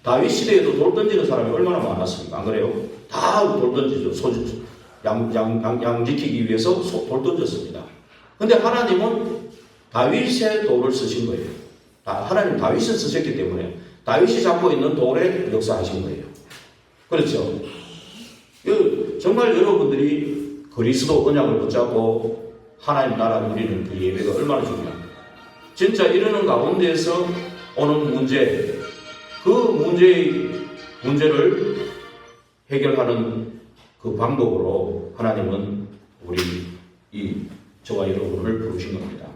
다윗 시대에도 돌 던지는 사람이 얼마나 많았습니까? 안 그래요? 다 돌 던지죠. 양 지키기 위해서 돌 던졌습니다. 근데 하나님은 다윗의 돌을 쓰신 거예요. 하나님 다윗을 쓰셨기 때문에 다윗이 잡고 있는 돌에 역사하신 거예요. 그렇죠? 정말 여러분들이 그리스도 언약을 붙잡고 하나님 나라 누리는 그 예배가 얼마나 중요합니까? 진짜 이러는 가운데에서 오는 문제, 그 문제를 해결하는 그 방법으로 하나님은 저와 여러분을 부르신 겁니다.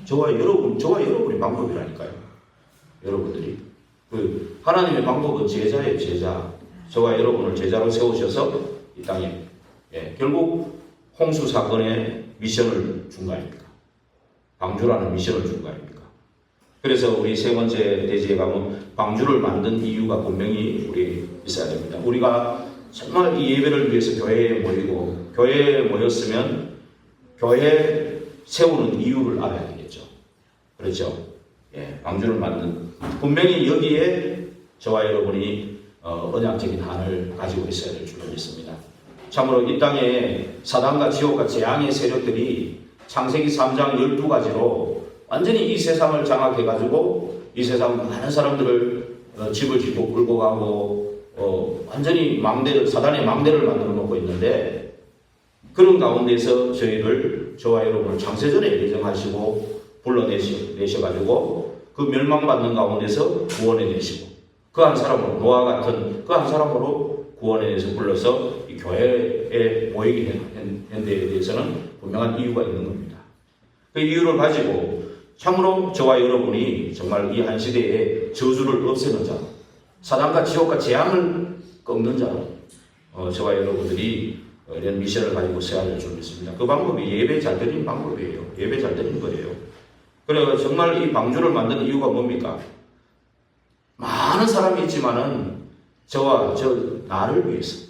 저와 여러분이 방법이라니까요. 여러분들이. 하나님의 방법은 제자예요, 제자. 저와 여러분을 제자로 세우셔서 이 땅에, 결국 홍수 사건의 미션을 준 거 아닙니까? 방주라는 미션을 준 거 아닙니까? 그래서 우리 세 번째 대지에 가면 방주를 만든 이유가 분명히 우리 있어야 됩니다. 우리가 정말 이 예배를 위해서 교회에 모이고, 교회에 모였으면 교회 세우는 이유를 알아야 되겠죠. 그렇죠? 방주를 만든, 분명히 여기에 저와 여러분이 언약적인 한을 가지고 있어야 될 줄로 믿습니다. 참으로 이 땅에 사단과 지옥과 재앙의 세력들이 창세기 3장 12가지로 완전히 이 세상을 장악해가지고 이 세상 많은 사람들을 집을 짓고 끌고 가고 완전히 사단의 망대를 만들어 놓고 있는데, 그런 가운데서 저와 여러분을 창세전에 예정하시고 불러내셔가지고 그 멸망받는 가운데서 구원해내시고, 그 한 사람으로, 노아 같은 그 한 사람으로 구원해내서 불러서 이 교회에 모이게 한 데에 대해서는 분명한 이유가 있는 겁니다. 그 이유를 가지고 참으로 저와 여러분이 정말 이 한 시대에 저주를 없애는 자, 사단과 지옥과 재앙을 꺾는 자로 저와 여러분들이 이런 미션을 가지고 서야 할 줄 믿습니다. 그 방법이 예배 잘 드리는 방법이에요. 예배 잘 드리는 거예요. 그래서 정말 이 방주를 만든 이유가 뭡니까? 많은 사람이 있지만은 나를 위해서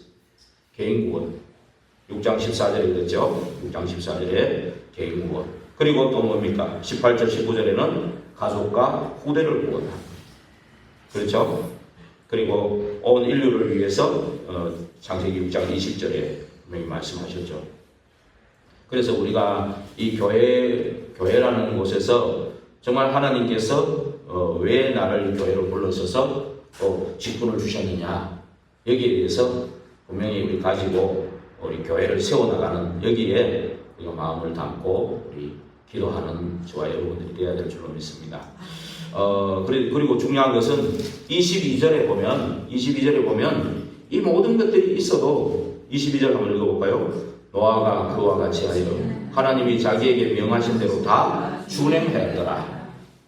개인 구원. 6장 14절에 그랬죠. 6장 14절에 개인 구원. 그리고 또 뭡니까? 18절 19절에는 가족과 후대를 구원하는. 그렇죠? 그리고 온 인류를 위해서 창세기 6장 20절에 분명히 말씀하셨죠. 그래서 우리가 이 교회라는 곳에서 정말 하나님께서 왜 나를 교회로 불러셔서 직분을 주셨느냐, 여기에 대해서 분명히 우리 가지고 우리 교회를 세워나가는, 여기에 우리가 마음을 담고 우리 기도하는 저와 여러분들이 되어야 될 줄로 믿습니다. 그리고 중요한 것은 22절에 보면 이 모든 것들이 있어도 22절 한번 읽어볼까요? 노아가 그와 같이 하여 하나님이 자기에게 명하신 대로 다 준행하였더라.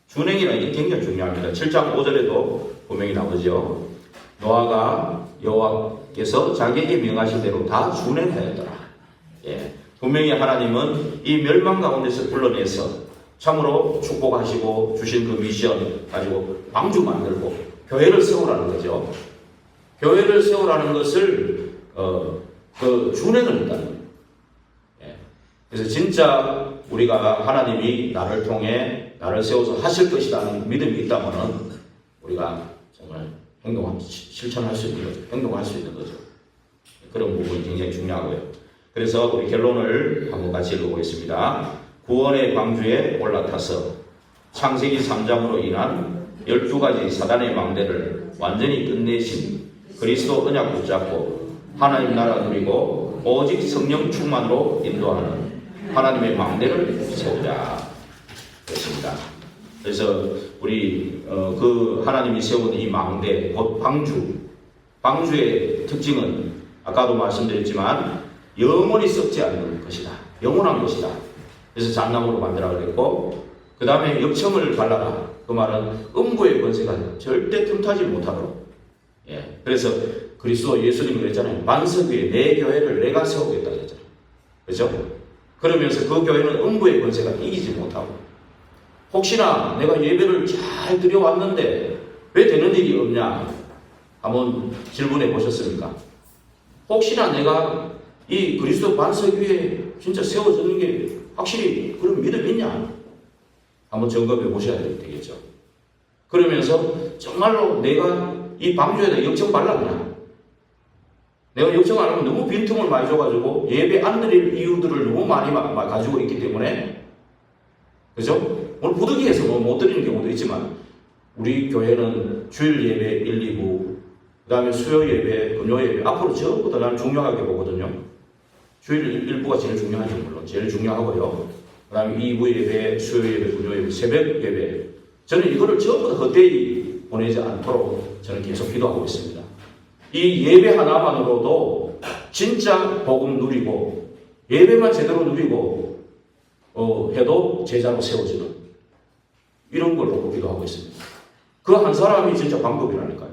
준행이라는 게 굉장히 중요합니다. 7장 5절에도 분명히 나오죠. 노아가 여호와께서 자기에게 명하신 대로 다 준행하였더라. 분명히 하나님은 이 멸망 가운데서 불러내서 참으로 축복하시고 주신 그 미션 가지고 방주 만들고 교회를 세우라는 거죠. 교회를 세우라는 것을 준행을 했다는 거예요. 그래서 진짜 우리가 하나님이 나를 통해 나를 세워서 하실 것이라는 믿음이 있다면은 우리가 정말 실천할 수 있는 거죠. 행동할 수 있는 거죠. 그런 부분이 굉장히 중요하고요. 그래서 우리 결론을 한번 같이 읽어보겠습니다. 구원의 방주에 올라타서 창세기 3장으로 인한 12가지 사단의 망대를 완전히 끝내신 그리스도 언약 붙잡고 하나님 나라 누리고 오직 성령 충만으로 인도하는 하나님의 망대를 세우자. 그렇습니다. 그래서 우리 그 하나님이 세운 이 망대, 곧 방주의 특징은 아까도 말씀드렸지만 영원히 썩지 않는 것이다. 영원한 것이다. 그래서 잣나무로 만들라 그랬고, 그 다음에 엽청을 발라라. 그 말은 음부의 권세가 절대 틈타지 못하도록. 예. 그래서 그리스도 예수님이 그랬잖아요. 반석 위에 내 교회를 내가 세우겠다 그랬잖아요. 그렇죠? 그러면서 그 교회는 음부의 권세가 이기지 못하고, 혹시나 내가 예배를 잘 드려왔는데 왜 되는 일이 없냐? 한번 질문해 보셨습니까? 혹시나 내가 이 그리스도 반석 위에 진짜 세워졌는 게 확실히 그런 믿음이 있냐? 한번 점검해 보셔야 되겠죠. 그러면서 정말로 내가 이 방주에다 역청 발랐냐? 내가 역청을 안 하면 너무 빈틈을 많이 줘가지고 예배 안 드릴 이유들을 너무 많이 가지고 있기 때문에, 그죠? 오늘 부득이해서 못 드리는 경우도 있지만, 우리 교회는 주일 예배 1, 2부, 그 다음에 수요 예배, 금요 예배, 앞으로 전부 다 나는 중요하게 보거든요. 주일 1부가 제일 중요하죠, 물론. 제일 중요하고요. 그 다음에 2부 예배, 수요 예배, 금요 예배, 새벽 예배. 저는 이거를 전부 다 헛되이 보내지 않도록 저는 계속 기도하고 있습니다. 이 예배 하나만으로도 진짜 복음 누리고, 예배만 제대로 누리고, 해도 제자로 세워지는 이런 걸로 기도하고 있습니다. 그 한 사람이 진짜 방법이라니까요.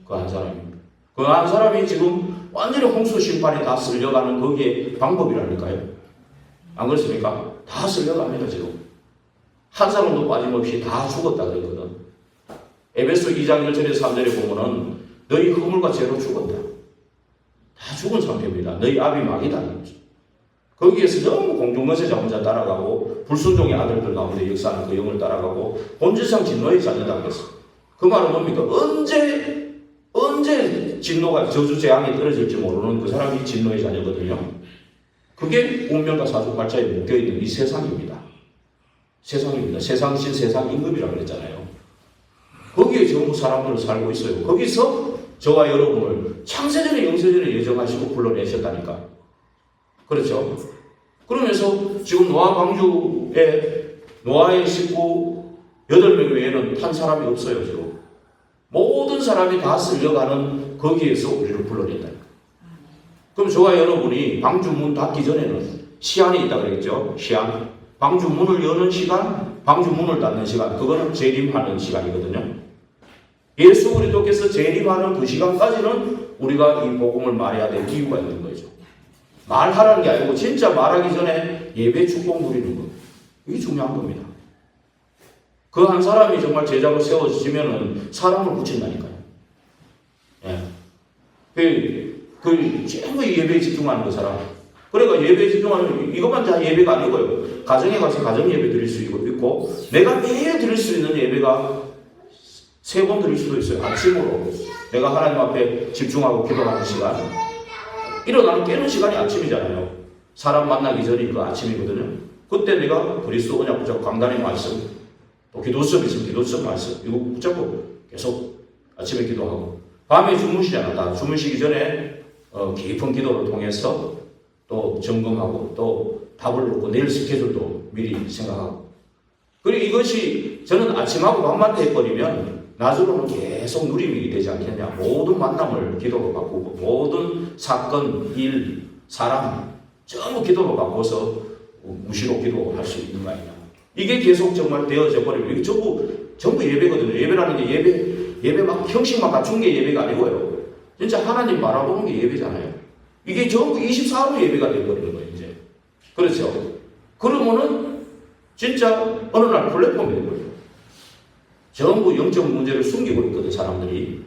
그 한 사람입니다. 그 한 사람이 지금 완전히 홍수 심판에 다 쓸려가는 거기에 방법이라니까요. 안 그렇습니까? 다 쓸려갑니다, 지금. 한 사람도 빠짐없이 다 죽었다 그랬거든. 에베소 2장 1절에 3절에 보면은 너희 허물과 죄로 죽었다. 다 죽은 상태입니다. 너희 압이 막이다. 거기에서 너무 공중거세자 혼자 따라가고 불순종의 아들들 가운데 역사하는 그 영을 따라가고 본질상 진노의 자녀다 그랬어. 그 말은 뭡니까? 언제 진노가 저주 재앙이 떨어질지 모르는 그 사람이 진노의 자녀거든요. 그게 운명과 사주팔자에 묶여있는 이 세상입니다. 세상입니다. 세상신 세상 임금이라고 그랬잖아요. 거기에 전부 사람들은 살고 있어요. 거기서 저와 여러분을 창세전에 영세전에 예정하시고 불러내셨다니까. 그렇죠? 그러면서 지금 노아 방주에 노아의 식구 8명 외에는 탄 사람이 없어요, 지금. 모든 사람이 다 쓸려가는 거기에서 우리를 불러낸다니까. 그럼 저와 여러분이 방주 문 닫기 전에는 시한이 있다 그랬죠? 시한. 방주 문을 여는 시간, 방주 문을 닫는 시간, 그거는 재림하는 시간이거든요. 예수 그리스도께서 재림하는 그 시간까지는 우리가 이 복음을 말해야 될 이유가 있는 거죠. 말하라는 게 아니고 진짜 말하기 전에 예배 축복 누리는 것. 이게 중요한 겁니다. 그 한 사람이 정말 제자로 세워지면은 사람을 붙인다니까요. 예. 전부 예배에 집중하는 그 사람. 그러니까 예배에 집중하는, 이것만 다 예배가 아니고요. 가정에 가서 가정 예배 드릴 수 있고, 내가 매일 드릴 수 있는 예배가 3번 드릴 수도 있어요. 아침으로. 내가 하나님 앞에 집중하고 기도하는 시간. 일어나는 깨는 시간이 아침이잖아요. 사람 만나기 전이 그 아침이거든요. 그때 내가 그리스도 언약 붙잡고 강단의 말씀, 또 기도 수업 있으면 기도 수업 말씀, 이거 붙잡고 계속 아침에 기도하고, 밤에 주무시잖아. 다 주무시기 전에 깊은 기도를 통해서 또 점검하고 또 답을 얻고 내일 스케줄도 미리 생각하고. 그리고 이것이 저는 아침하고 밤만 해버리면 낮으로는 계속 누림이 되지 않겠냐. 모든 만남을 기도로 바꾸고, 모든 사건, 일, 사람 전부 기도로 바꿔서 무시로 기도할 수 있는 거 아니냐. 이게 계속 정말 되어져 버리면 이게 전부 예배거든요. 예배라는 게 예배 막 형식만 갖춘 게 예배가 아니고요. 진짜 하나님 바라보는 게 예배잖아요. 이게 전부 24로 예배가 되어버리는 거예요, 이제. 그렇죠? 그러면은 진짜 어느 날 플랫폼이 되어버려요. 전부 영적 문제를 숨기고 있거든, 사람들이.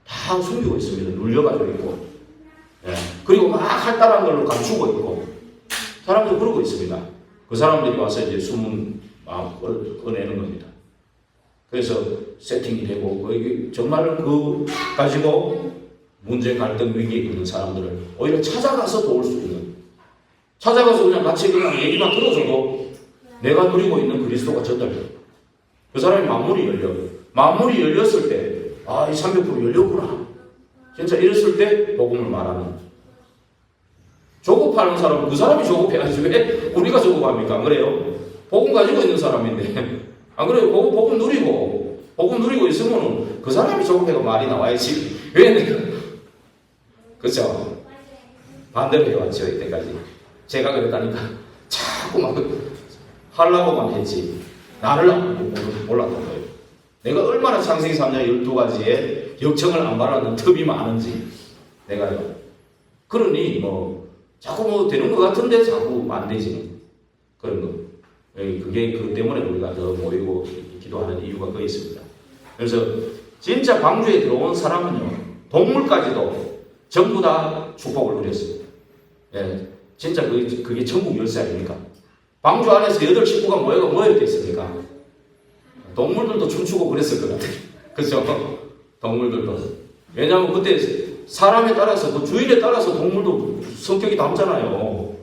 다 숨기고 있습니다. 눌려가지고 있고. 예. 그리고 막 할당한 걸로 감추고 있고. 사람들 그러고 있습니다. 그 사람들이 와서 이제 숨은 마음 꺼내는 겁니다. 그래서 세팅이 되고, 정말 가지고 문제, 갈등, 위기에 있는 사람들을 오히려 찾아가서 도울 수 있는, 찾아가서 그냥 같이 그냥 얘기만 들어줘도 내가 누리고 있는 그리스도가 전달돼요. 그 사람이 만물이 열렸을 때, 이 300% 열렸구나. 진짜 이랬을 때 복음을 말하는. 조급하는 사람은 그 사람이 조급해가지고 왜 우리가 조급합니까? 안 그래요? 복음 가지고 있는 사람인데. 안 그래요? 복음 누리고 있으면 그 사람이 조급해가 말이 나와야지. 왜 내가. 그렇죠? 반대로 해왔죠, 이때까지. 제가 그랬다니까 자꾸 막 하려고만 했지. 나를 몰랐던 거예요. 내가 얼마나 창세기 3장 12가지의 역청을 안 바라는 틈이 많은지. 내가요. 그러니 자꾸 되는 것 같은데 자꾸 안 되지. 그런 거. 그게 그것 때문에 우리가 더 모이고 기도하는 이유가 거기 있습니다. 그래서 진짜 방주에 들어온 사람은요, 동물까지도 전부 다 축복을 누렸어요. 예, 진짜 그게 천국 열쇠 아닙니까? 방주 안에서 8 식구가 모였겠습니까? 동물들도 춤추고 그랬을 것 같아요. 그렇죠? 동물들도. 왜냐하면 그때 사람에 따라서, 그 주인에 따라서 동물도 성격이 다르잖아요.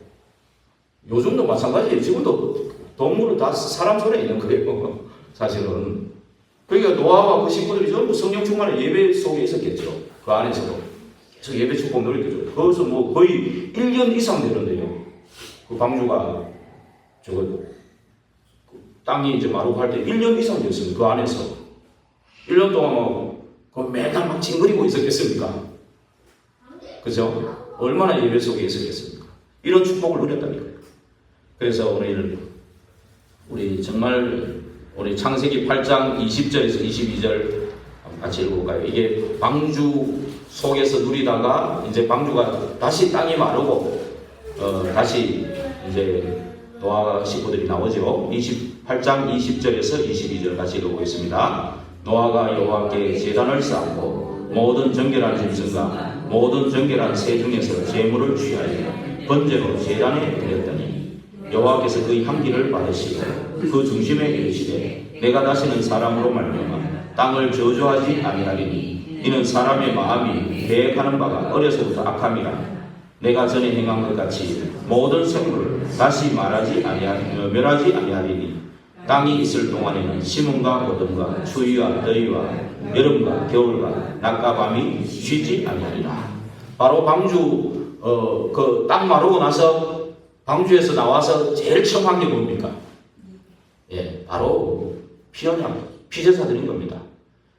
요즘도 마찬가지예요. 지금도 동물은 다 사람 손에 있는 거예요. 사실은. 그러니까 노아와 그 식구들이 전부 성령 충만의 예배 속에 있었겠죠. 그 안에서도. 계속 예배 축복 누리겠죠. 거기서 거의 1년 이상 되는데요. 그 방주가 땅이 이제 마루할 때 1년 이상 됐습니다. 그 안에서. 1년 동안 매달 막 징그리고 있었겠습니까? 그죠? 얼마나 예배 속에 있었겠습니까? 이런 축복을 누렸다니까요. 그래서 오늘 우리 정말 우리 창세기 8장 20절에서 22절 같이 읽어볼까요? 이게 방주 속에서 누리다가 이제 방주가 다시 땅이 마르고 다시 이제 노아 식구들이 나오죠. 28장 20절에서 22절 같이 읽어보겠습니다. 노아가 여호와께 제단을 쌓고 모든 정결한 짐승과 모든 정결한 새 중에서 제물을 취하여 번제로 제단에 드렸더니 여호와께서 그 향기를 받으시고 그 중심에 이르시되 내가 다시는 사람으로 말미암아 땅을 저주하지 아니하리니 이는 사람의 마음이 계획하는 바가 어려서부터 악함이라. 내가 전에 행한 것 같이 모든 생물을 다시 멸하지 아니하리니 땅이 있을 동안에는 심음과 어둠과 추위와 더위와 여름과 겨울과 낮과 밤이 쉬지 아니하리라. 바로 방주 그 땅 마르고 나서 방주에서 나와서 제일 처음 한 게 뭡니까? 예, 바로 피언약, 피제사드린 겁니다.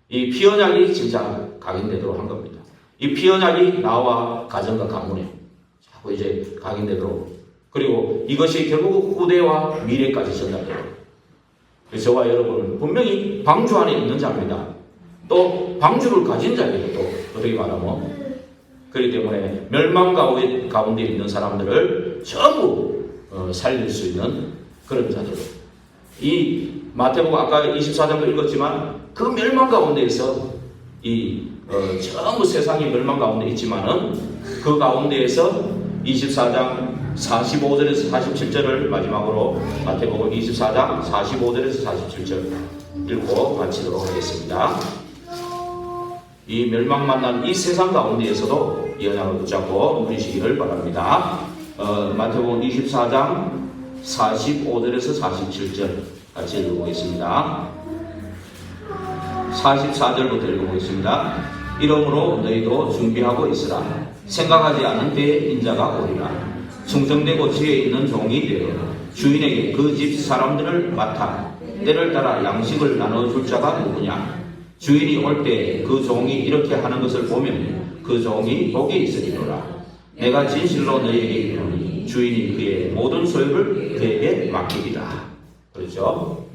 이 피언약이 진짜 각인되도록 한 겁니다. 이 피언약이 나와 가정과 가문에 자꾸 이제 각인되도록, 그리고 이것이 결국 후대와 미래까지 전달되도록. 그래서 저와 여러분은 분명히 방주 안에 있는 자입니다. 또 방주를 가진 자예요. 또 어떻게 말하면. 그렇기 때문에 멸망 가운데 있는 사람들을 전부 살릴 수 있는 그런 자들. 이 마태복음 아까 24장도 읽었지만 그 멸망 가운데에서 전부 세상이 멸망 가운데 있지만은 그 가운데에서 24장 45절에서 47절을 마지막으로 마태복음 24장 45절에서 47절 읽고 마치도록 하겠습니다. 이 멸망 만난 이 세상 가운데에서도 이 언약을 붙잡고 누리시기를 바랍니다. 마태복음 24장 45절에서 47절 같이 읽어보겠습니다. 44절부터 읽어보겠습니다. 이러므로 너희도 준비하고 있으라. 생각하지 않은 때에 인자가 오리라. 충성되고 지혜 있는 종이 되어 주인에게 그 집 사람들을 맡아 때를 따라 양식을 나눠줄 자가 누구냐. 주인이 올 때 그 종이 이렇게 하는 것을 보면 그 종이 복이 있으리로라. 내가 진실로 너희에게 이르노니 주인이 그의 모든 소유를 그에게 맡기리라. 그렇죠?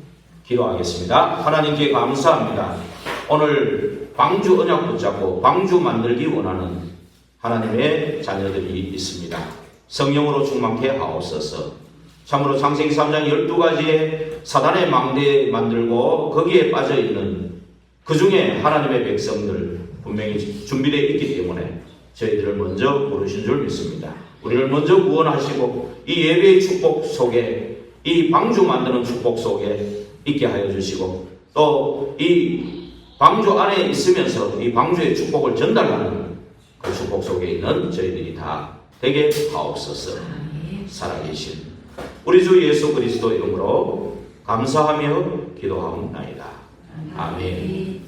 기도하겠습니다. 하나님께 감사합니다. 오늘 방주 언약 붙잡고 방주 만들기 원하는 하나님의 자녀들이 있습니다. 성령으로 충만케 하옵소서. 참으로 창세기 3장 12가지의 사단의 망대 만들고 거기에 빠져있는 그 중에 하나님의 백성들 분명히 준비되어 있기 때문에 저희들을 먼저 부르신 줄 믿습니다. 우리를 먼저 구원하시고 이 예배의 축복 속에, 이 방주 만드는 축복 속에 있게 하여 주시고, 또 이 방주 안에 있으면서 이 방주의 축복을 전달하는 그 축복 속에 있는 저희들이 다 되게 하옵소서. 살아계신 우리 주 예수 그리스도 이름으로 감사하며 기도하옵나이다. 아멘.